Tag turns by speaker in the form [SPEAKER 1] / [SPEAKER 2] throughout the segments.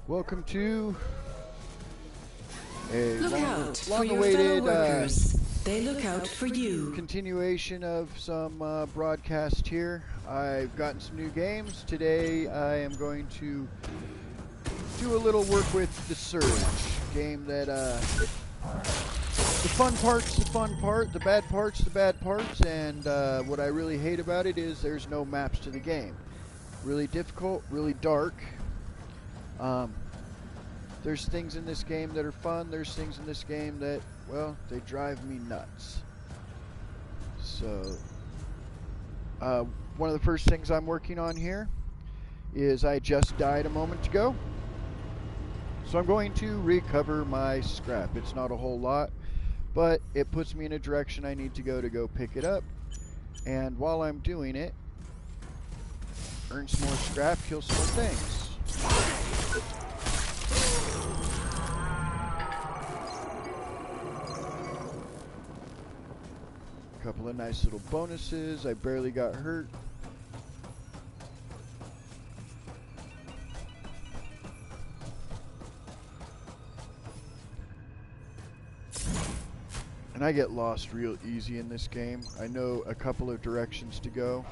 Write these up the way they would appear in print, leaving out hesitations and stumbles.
[SPEAKER 1] Welcome to a
[SPEAKER 2] Look out for your
[SPEAKER 1] long-awaited
[SPEAKER 2] fellow workers. They look out for you.
[SPEAKER 1] continuation of some broadcast here. I've gotten some new games. Today I am going to do a little work with the Surge game that the fun part's the fun part, the bad part's the bad parts, and what I really hate about it is there's no maps to the game. Really difficult, really dark. There's things in this game that are fun. There's things in this game that, well, they drive me nuts. So, one of the first things I'm working on here is I just died a moment ago. So I'm going to recover my scrap. It's not a whole lot, but it puts me in a direction I need to go pick it up. And while I'm doing it, earn some more scrap, kill some more things. Couple of nice little bonuses. I barely got hurt. And I get lost real easy in this game. I know a couple of directions to go.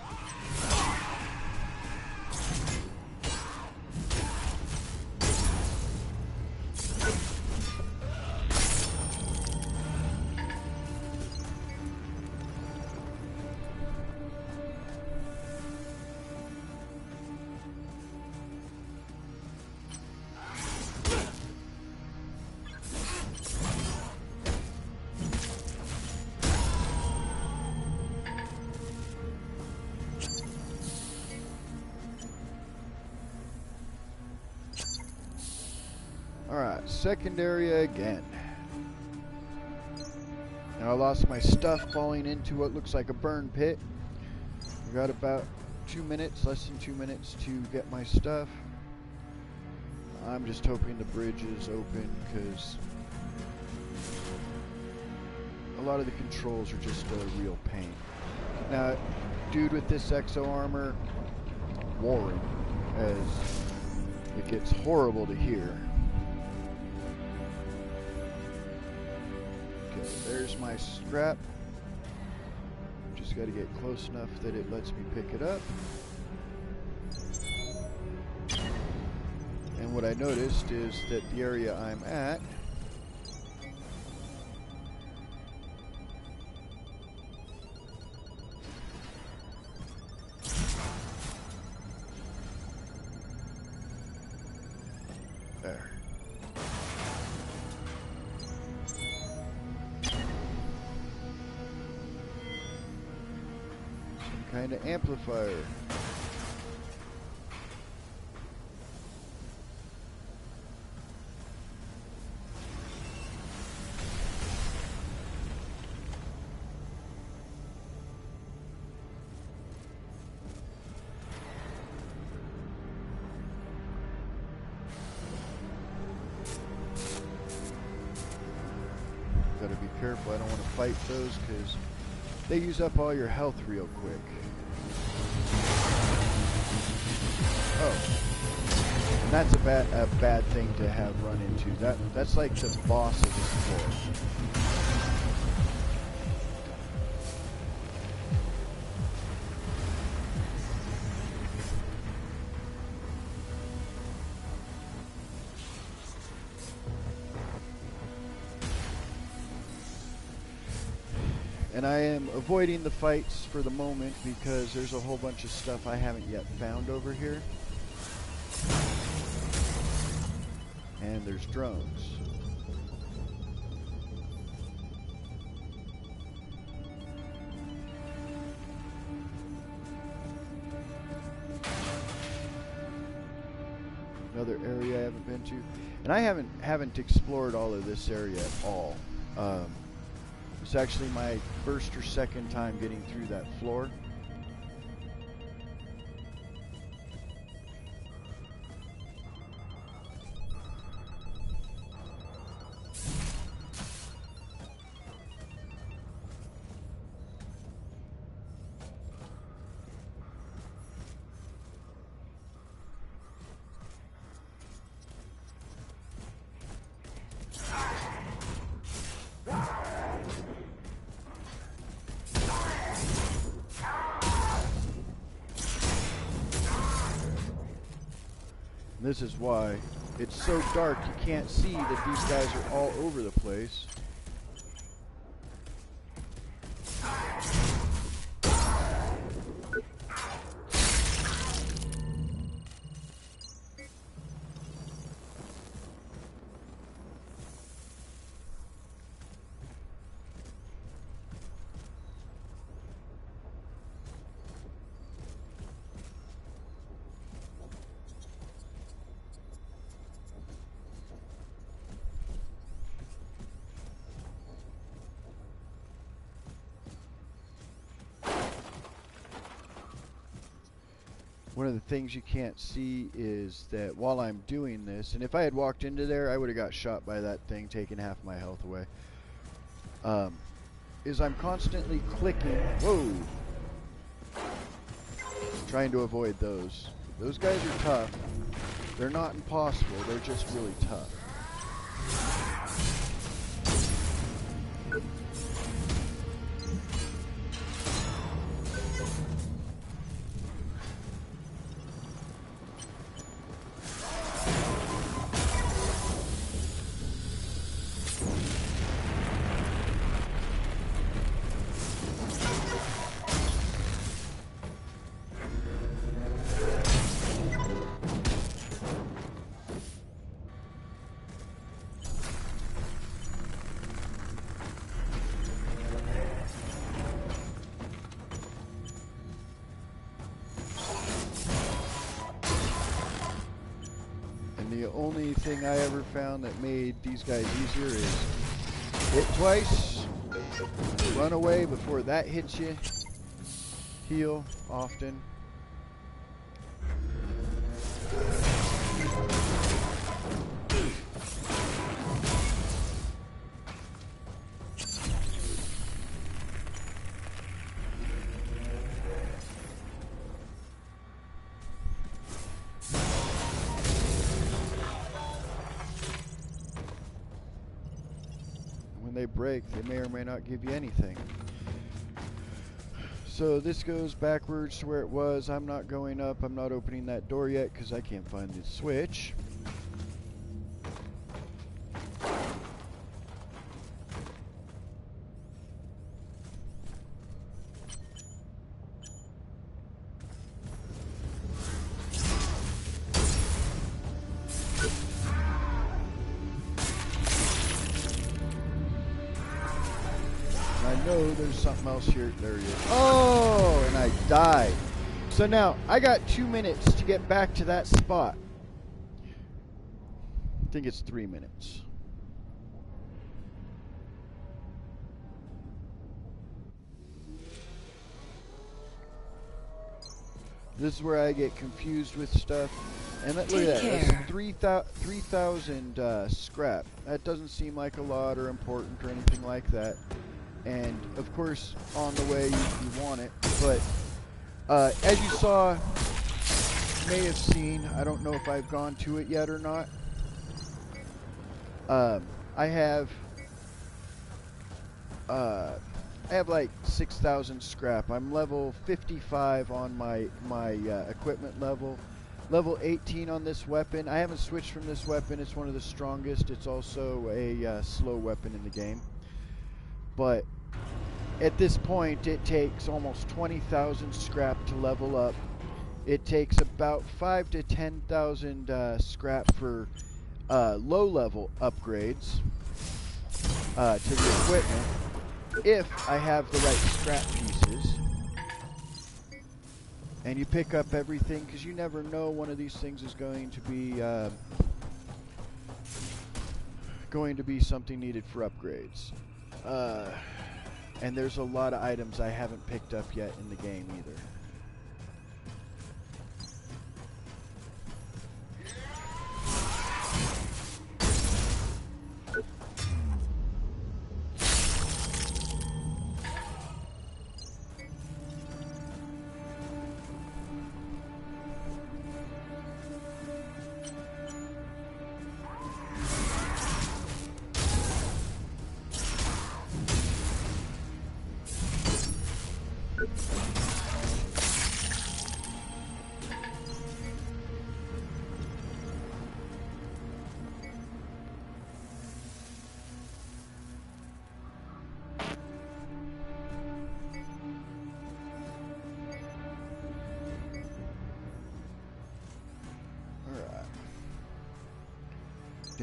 [SPEAKER 1] Alright, second area again. Now I lost my stuff falling into what looks like a burn pit. I got about 2 minutes, less than 2 minutes to get my stuff. I'm just hoping the bridge is open because a lot of the controls are just a real pain. Now, dude with this exo armor, Warren, as it gets horrible to hear. There's my scrap. Just got to get close enough that it lets me pick it up. And what I noticed is that the area I'm at there. Kind of amplifier. Gotta be careful. I don't want to fight those because they use up all your health real quick. Oh, and that's a bad thing to have run into. That's like the boss of this floor. And I am avoiding the fights for the moment because there's a whole bunch of stuff I haven't yet found over here. And there's drones. Another area I haven't been to. And I haven't explored all of this area at all. It's actually my first or second time getting through that floor. This is why it's so dark you can't see that these guys are all over the place. One of the things you can't see is that while I'm doing this, and if I had walked into there, I would have got shot by that thing, taking half my health away. Is I'm constantly clicking, whoa, trying to avoid those. Those guys are tough. They're not impossible, they're just really tough. The only thing I ever found that made these guys easier is hit twice, run away before that hits you, heal often. They break, they may or may not give you anything. So this goes backwards to where it was. I'm not going up, I'm not opening that door yet because I can't find the switch. I know there's something else here. There he is. Oh, and I died. So now, I got 2 minutes to get back to that spot. I think it's 3 minutes. This is where I get confused with stuff. And look at that, that's 3,000 scrap. That doesn't seem like a lot or important or anything like that. And of course, on the way you want it. But as you saw, may have seen, I don't know if I've gone to it yet or not. I have like 6,000 scrap. I'm level 55 on my equipment level. Level 18 on this weapon. I haven't switched from this weapon. It's one of the strongest. It's also a slow weapon in the game. But at this point, it takes almost 20,000 scrap to level up. It takes about 5,000 to 10,000 scrap for low-level upgrades to the equipment, if I have the right scrap pieces. And you pick up everything, because you never know one of these things is going to be something needed for upgrades. And there's a lot of items I haven't picked up yet in the game either.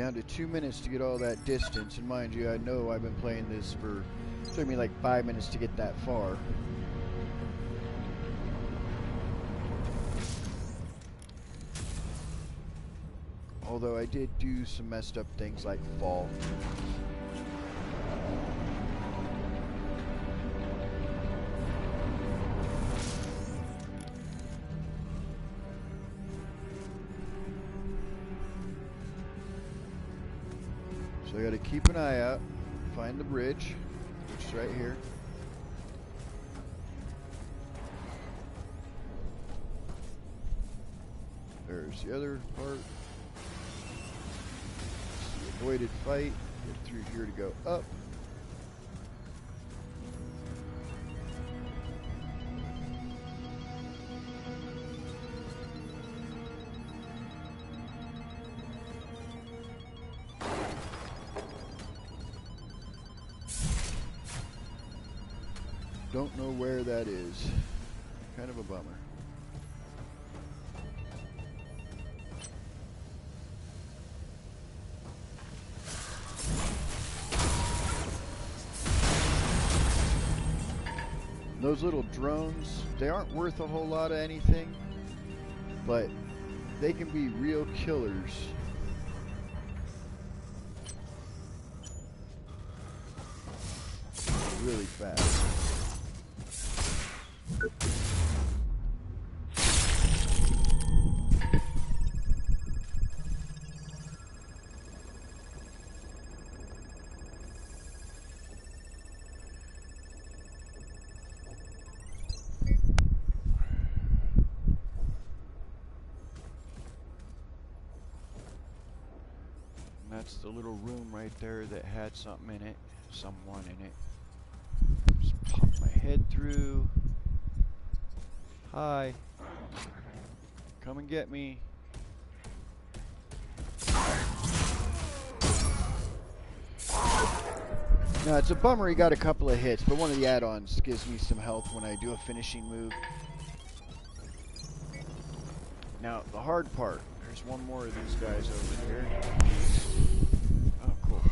[SPEAKER 1] Down to 2 minutes to get all that distance, and mind you, I know I've been playing this for, it took me like 5 minutes to get that far. Although I did do some messed up things like fall. So I gotta keep an eye out, find the bridge, which is right here. There's the other part. Avoided fight. Get through here to go up. Don't know where that is. Kind of a bummer. Those little drones, they aren't worth a whole lot of anything, but they can be real killers. Really fast. That's the little room right there that had something in it, someone in it. Just pop my head through. Hi. Come and get me. Now it's a bummer he got a couple of hits, but one of the add-ons gives me some health when I do a finishing move. Now the hard part, there's one more of these guys over here. Oh, cool.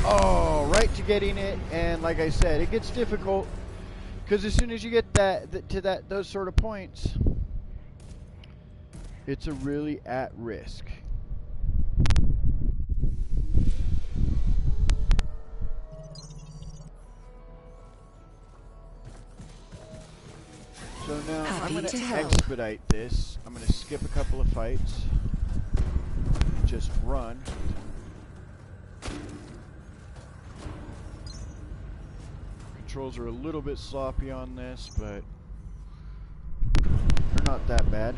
[SPEAKER 1] Oh, right to getting it, and like I said, it gets difficult because as soon as you get those sort of points, it's a really at risk. So now I'm going to expedite this. I'm going to skip a couple of fights. Just run. Controls are a little bit sloppy on this, but they're not that bad.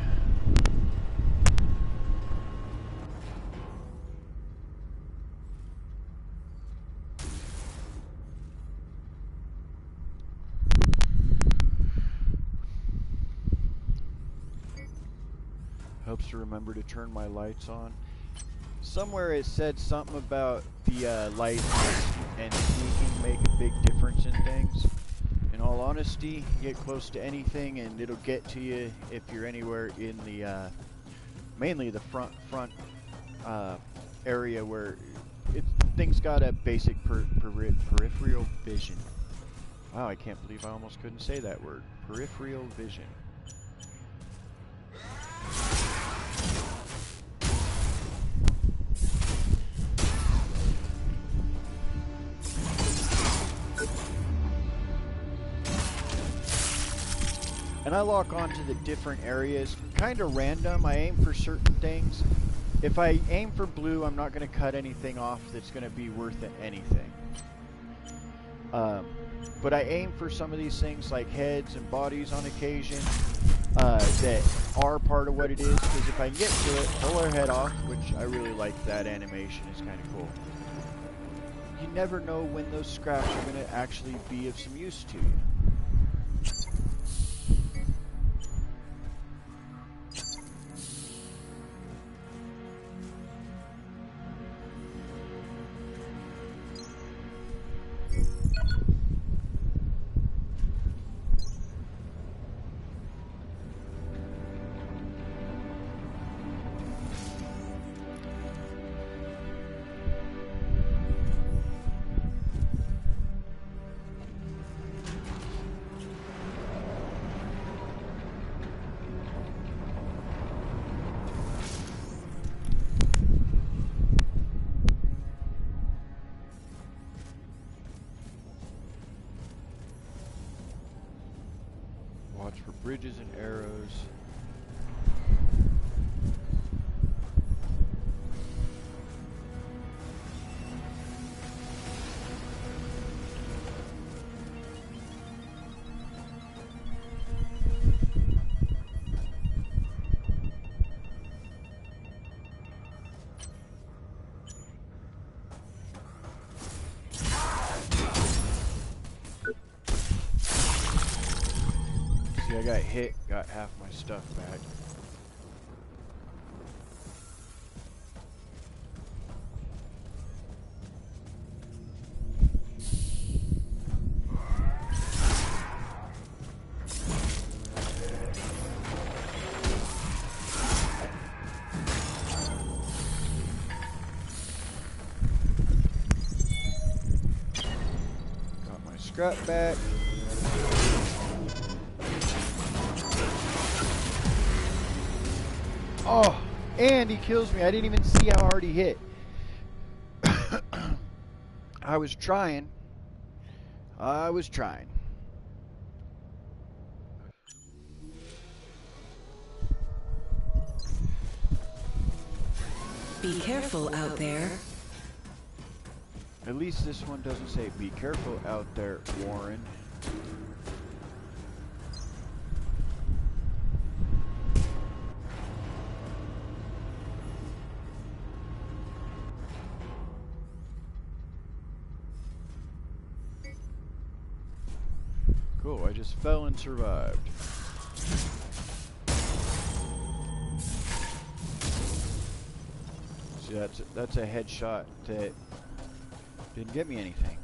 [SPEAKER 1] Helps to remember to turn my lights on. Somewhere it said something about the lights and sneaking make a big difference in things. In all honesty, you get close to anything and it'll get to you if you're anywhere in the mainly the front area where things got a basic peripheral vision. Wow, I can't believe I almost couldn't say that word. Peripheral vision. And I lock onto the different areas, kind of random. I aim for certain things. If I aim for blue, I'm not going to cut anything off that's going to be worth anything. But I aim for some of these things like heads and bodies on occasion that are part of what it is. Because if I can get to it, pull her head off, which I really like that animation. It's kind of cool. You never know when those scraps are going to actually be of some use to you. Watch for bridges and arrows. I got hit, got half my stuff back. Got my scrap back. Oh, and he kills me. I didn't even see how hard he hit. I was trying.
[SPEAKER 2] Be careful out there.
[SPEAKER 1] At least this one doesn't say, be careful out there, Warren. Cool, I just fell and survived. See, that's a headshot that didn't get me anything.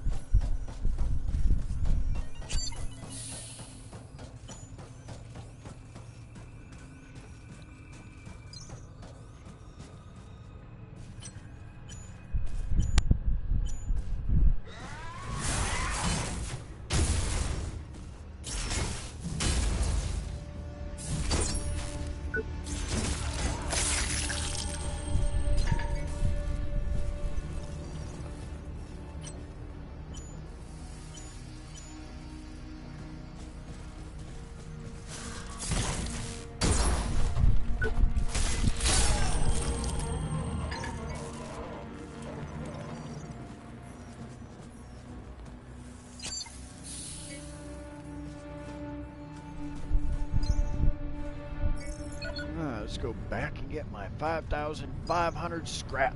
[SPEAKER 1] Let's go back and get my 5,500 scrap.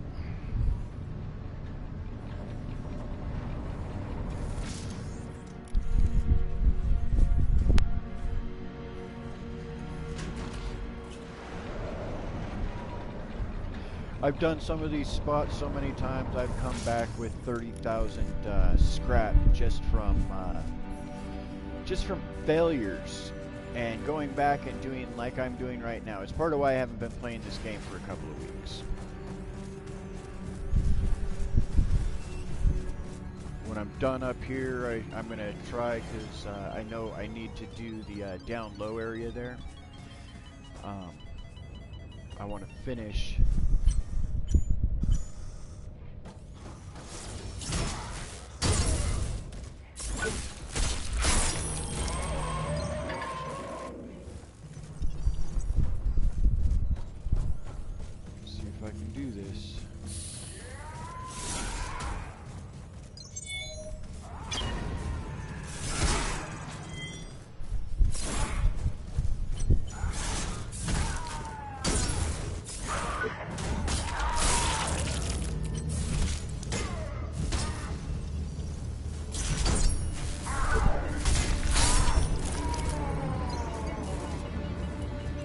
[SPEAKER 1] I've done some of these spots so many times. I've come back with 30,000 scrap just from failures. And going back and doing like I'm doing right now. It's part of why I haven't been playing this game for a couple of weeks. When I'm done up here, I'm going to try, because I know I need to do the down low area there. I want to finish.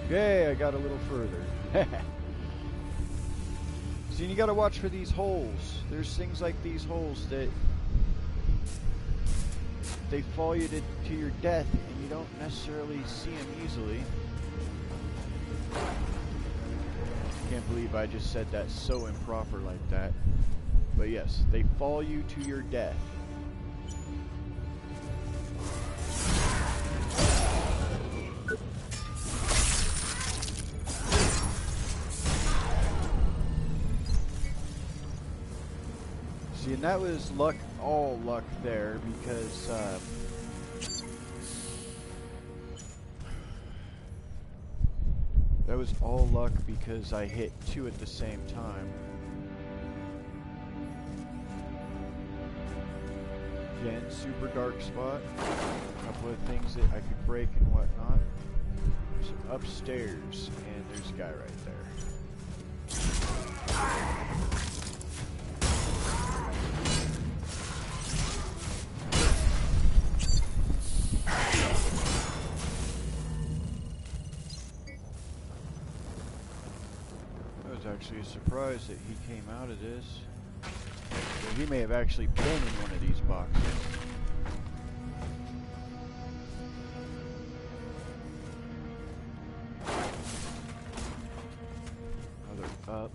[SPEAKER 1] Yay, I got a little further. See, you gotta watch for these holes. There's things like these holes that they fall you to your death, and you don't necessarily see them easily. Can't believe I just said that so improper like that. But yes, they fall you to your death. See, and that was luck, all luck there, because That was all luck because I hit 2 at the same time. Again, super dark spot. A couple of things that I could break and whatnot. There's upstairs, and there's a guy right there. I was actually surprised that he came out of this. Well, he may have actually been in one of these boxes. Another up.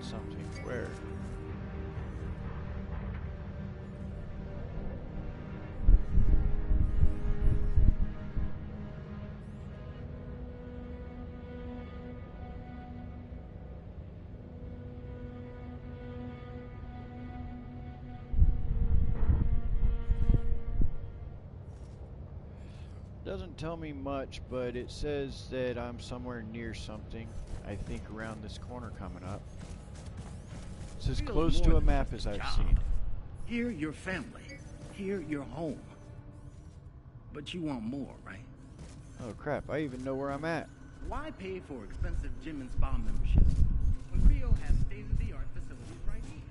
[SPEAKER 1] Something. Where? Doesn't tell me much, but it says that I'm somewhere near something. I think around this corner coming up. It's as close to a map as I've seen.
[SPEAKER 3] Here, your family. Here, your home. But you want more, right?
[SPEAKER 1] Oh crap, I even know where I'm at.
[SPEAKER 3] Why pay for expensive gym and spa memberships when Rio has state-of-the-art facilities right here?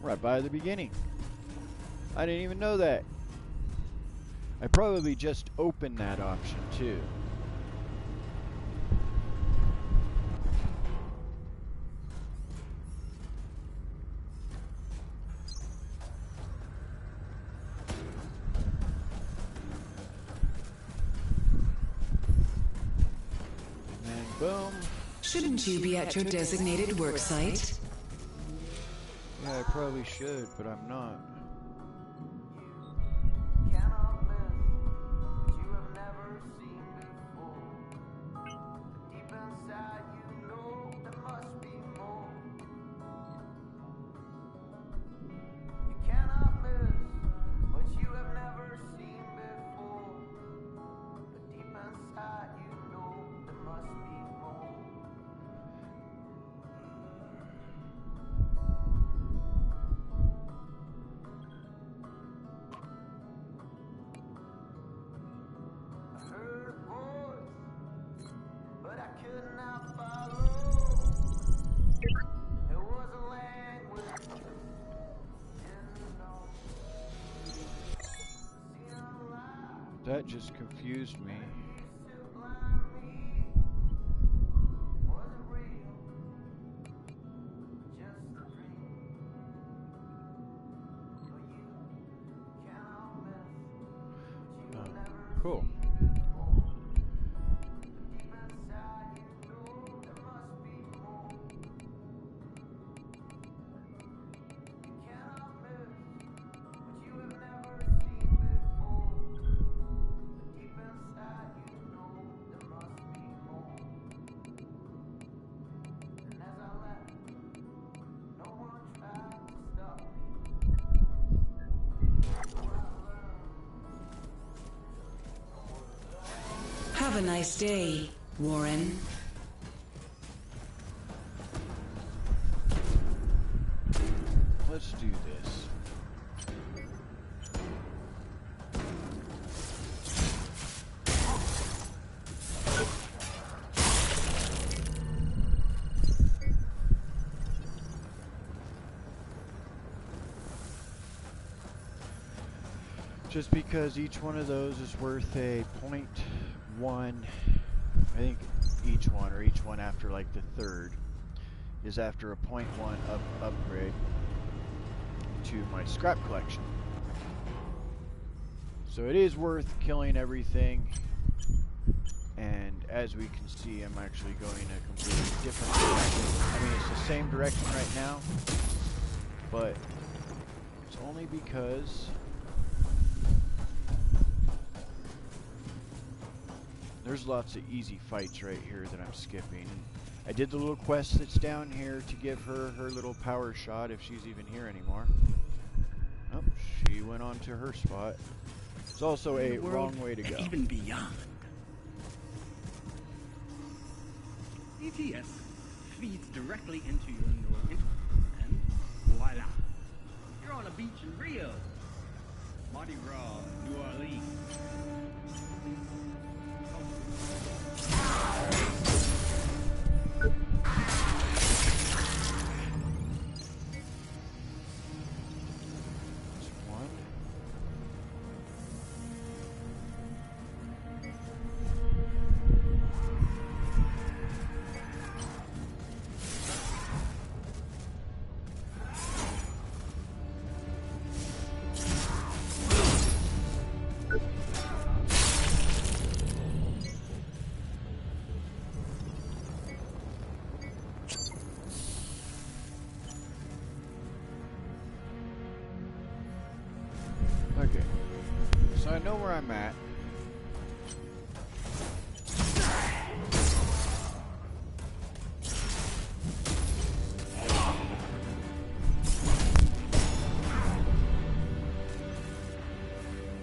[SPEAKER 1] Right by the beginning. I didn't even know that. I probably just opened that option too. And then boom.
[SPEAKER 2] Shouldn't you be at your designated work site?
[SPEAKER 1] Yeah, I probably should, but I'm not. That just confused me. Cool.
[SPEAKER 2] Have a nice day, Warren.
[SPEAKER 1] Let's do this. Just because each one of those is worth a 0.1, I think each one after like the third is after a 0.1 upgrade to my scrap collection. So it is worth killing everything And as we can see, I'm actually going a completely different direction. I mean, it's the same direction right now, but it's only because there's lots of easy fights right here that I'm skipping. I did the little quest that's down here to give her her little power shot if she's even here anymore. Oh, she went on to her spot. It's also a wrong way to go.
[SPEAKER 3] Even beyond. ETS feeds directly into your neural interface, and voila, you're on a beach in Rio, Mardi Gras, New Orleans.
[SPEAKER 1] Okay, so I know where I'm at.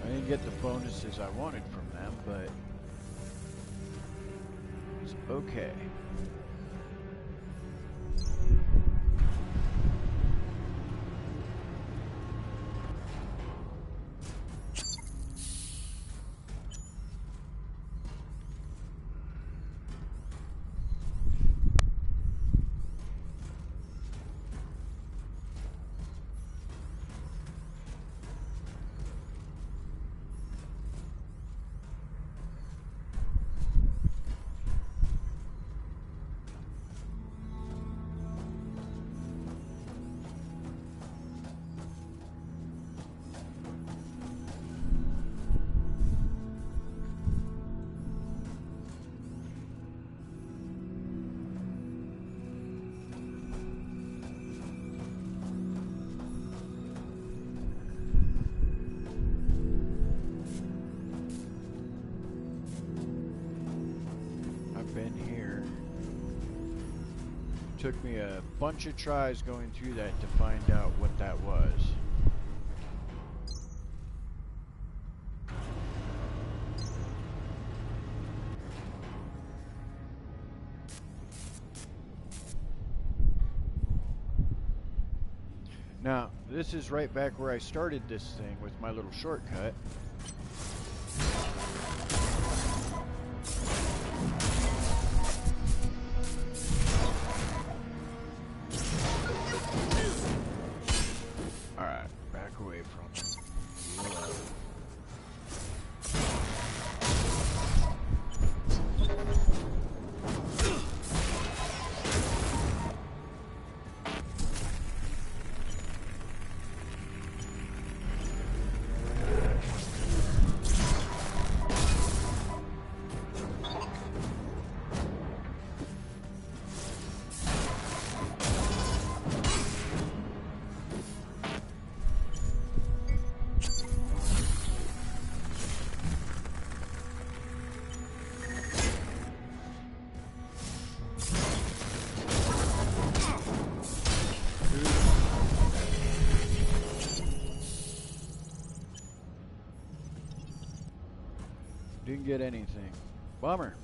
[SPEAKER 1] I didn't get the bonuses I wanted from them, but it's okay. Been here. Took me a bunch of tries going through that to find out what that was. Now, this is right back where I started this thing with my little shortcut. Didn't get anything. Bummer.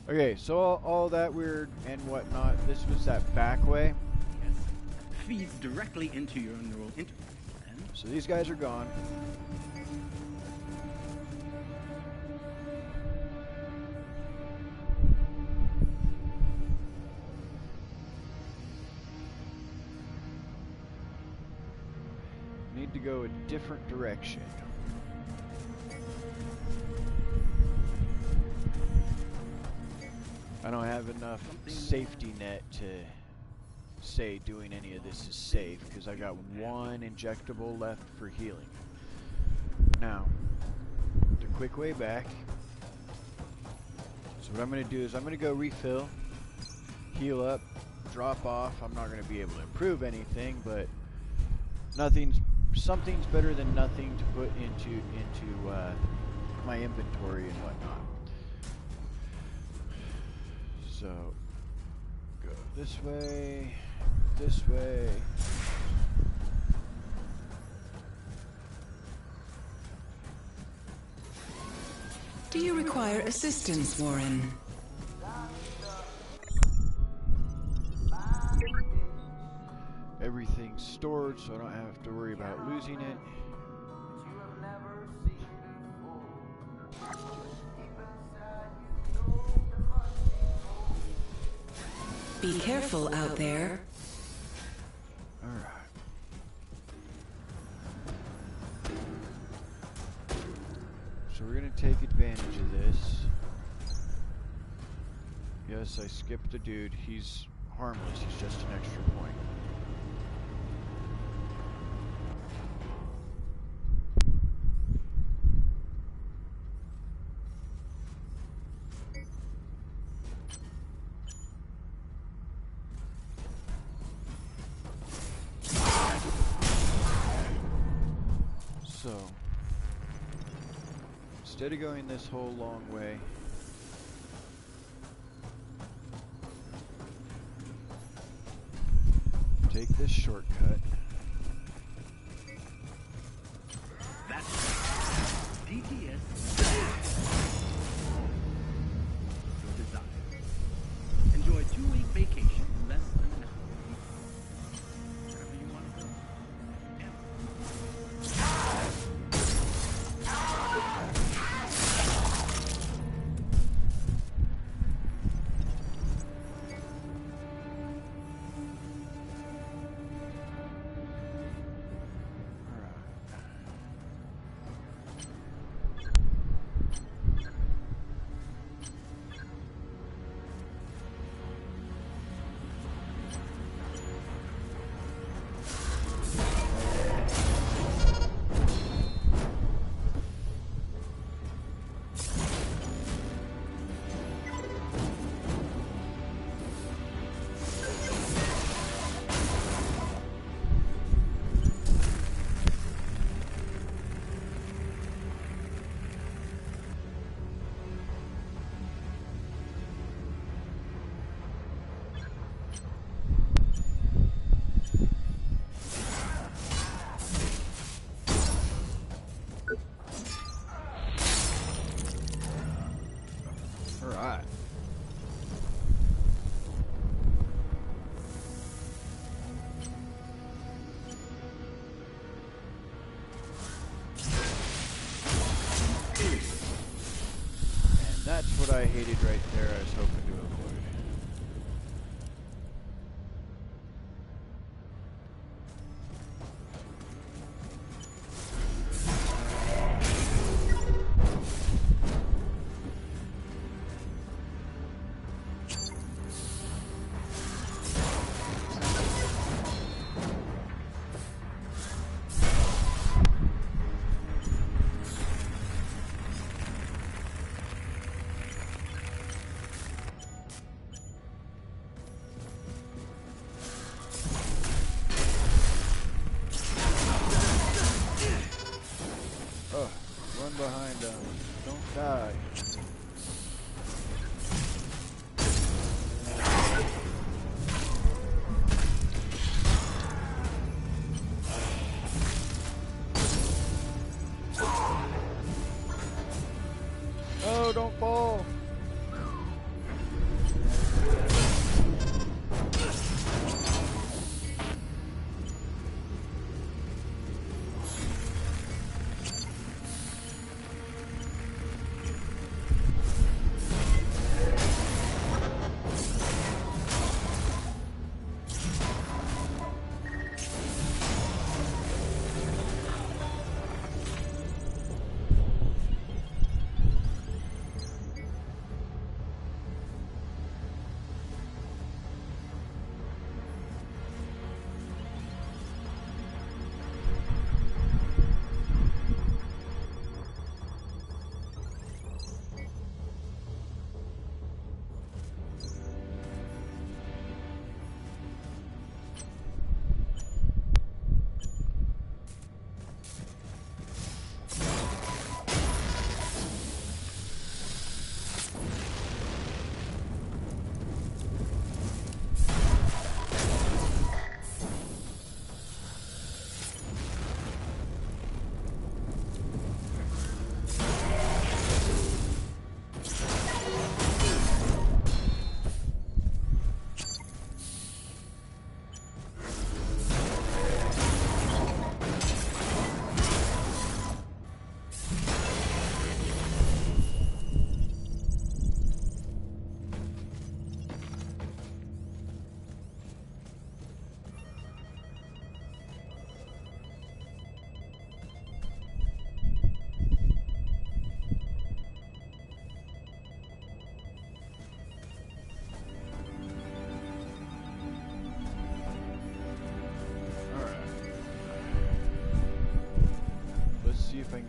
[SPEAKER 1] Okay, so all that weird and whatnot, this was that back way.
[SPEAKER 3] Yes. Feeds directly into your neural interface. And
[SPEAKER 1] So these guys are gone. Need to go a different direction. I don't have enough safety net to say doing any of this is safe because I got one injectable left for healing. Now, the quick way back So what I'm going to do is I'm going to go refill, heal up, drop off. I'm not going to be able to improve anything, but something's better than nothing to put into my inventory and whatnot. So go this way, this way.
[SPEAKER 2] Do you require assistance, Warren?
[SPEAKER 1] Everything's stored, so I don't have to worry about losing it.
[SPEAKER 2] Be careful out there.
[SPEAKER 1] Alright. So we're going to take advantage of this. Yes, I skipped the dude. He's harmless. He's just an extra point. So, instead of going this whole long way, take this shortcut.
[SPEAKER 3] That's DTS. Your desire. Enjoy a 2-week vacation in less than an hour. Wherever you want to go.
[SPEAKER 1] Alright. And that's what I hated right there. I was hoping to avoid. Oh, run behind them. Don't die. Oh, don't fall.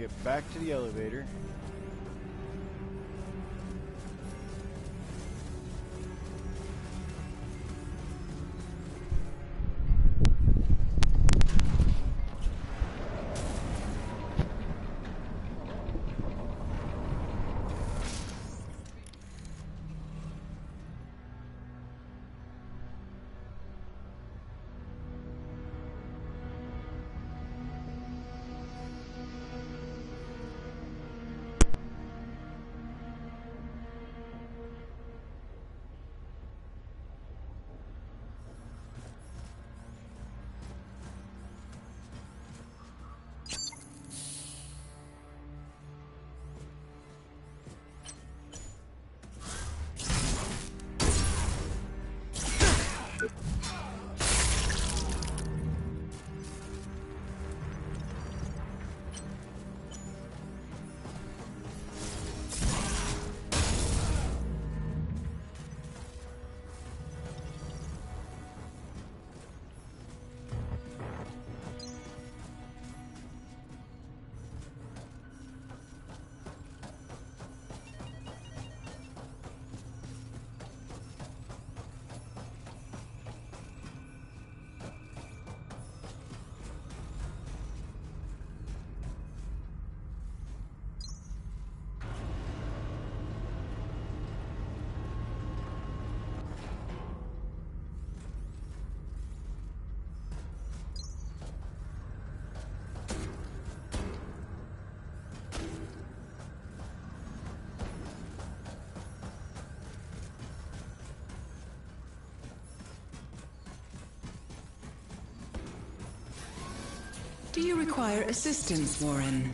[SPEAKER 1] get back to the elevator.
[SPEAKER 2] Do you require assistance, Warren?